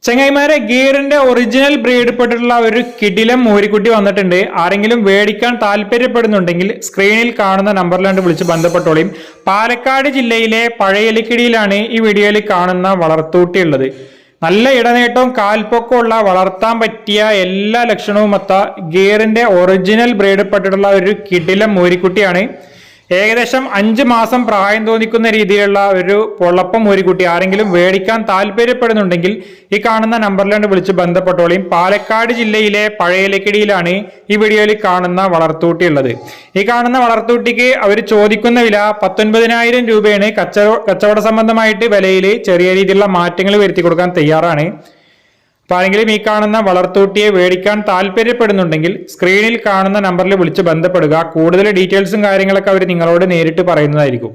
ചങ്ങായിമാരെ, ഗിയറിന്റെ ഒറിജിനൽ ബ്രീഡ്പ്പെട്ടിട്ടുള്ള ഒരു കിടിലം മോരിക്കുട്ടി വന്നിട്ടുണ്ട്. ആരെങ്കിലും മേടിക്കാൻ താല്പര്യപ്പെടുന്നുണ്ടെങ്കിൽ സ്ക്രീനിൽ കാണുന്ന നമ്പറിലാണ്ട് വിളിച്ച് ബന്ധപ്പെട്ടോളിയും. പാലക്കാട് ജില്ലയിലെ പഴയലിക്കിടിയിലാണ് ഈ വീഡിയോയിൽ കാണുന്ന വളർത്തൂട്ടി ഉള്ളത്. നല്ല ഇടനേട്ടവും കാൽപ്പൊക്കമുള്ള വളർത്താൻ പറ്റിയ എല്ലാ ലക്ഷണവും മൊത്ത ഗിയറിന്റെ ഒറിജിനൽ ബ്രീഡ്പ്പെട്ടിട്ടുള്ള ഒരു കിടിലം മോരിക്കുട്ടിയാണ്. ഏകദേശം 5 മാസം പ്രായം തോന്നിക്കുന്ന രീതിയിലുള്ള ഒരു പൊള്ളപ്പം മോരിക്കുട്ടി ആരെങ്കിലും മേടിക്കാൻ താല്പര്യപ്പെടുന്നുണ്ടെങ്കിൽ ഈ കാണുന്ന നമ്പറിലാണ് വിളിച്ച് ബന്ധപ്പെട്ടോളിയും. പാലക്കാട് ജില്ലയിലെ പഴയലക്കിടിയിലാണ് ഈ വീഡിയോയിൽ കാണുന്ന വളർത്തൂട്ടി ഉള്ളത്. ഈ കാണുന്ന വളർത്തൂട്ടിക്ക് അവർ ചോദിക്കുന്ന വില 19,000 രൂപയാണ്. കച്ചവട സംബന്ധമായിട്ട് വിലയിൽ ചെറിയ രീതിയിലുള്ള മാറ്റങ്ങൾ വരുത്തി കൊടുക്കാൻ തയ്യാറാണ്. അപ്പോൾ ആരെങ്കിലും ഈ കാണുന്ന വളർത്തൂട്ടിയെ മേടിക്കാൻ താല്പര്യപ്പെടുന്നുണ്ടെങ്കിൽ സ്ക്രീനിൽ കാണുന്ന നമ്പറിൽ വിളിച്ച് ബന്ധപ്പെടുക. കൂടുതൽ ഡീറ്റെയിൽസും കാര്യങ്ങളൊക്കെ അവർ നിങ്ങളോട് നേരിട്ട് പറയുന്നതായിരിക്കും.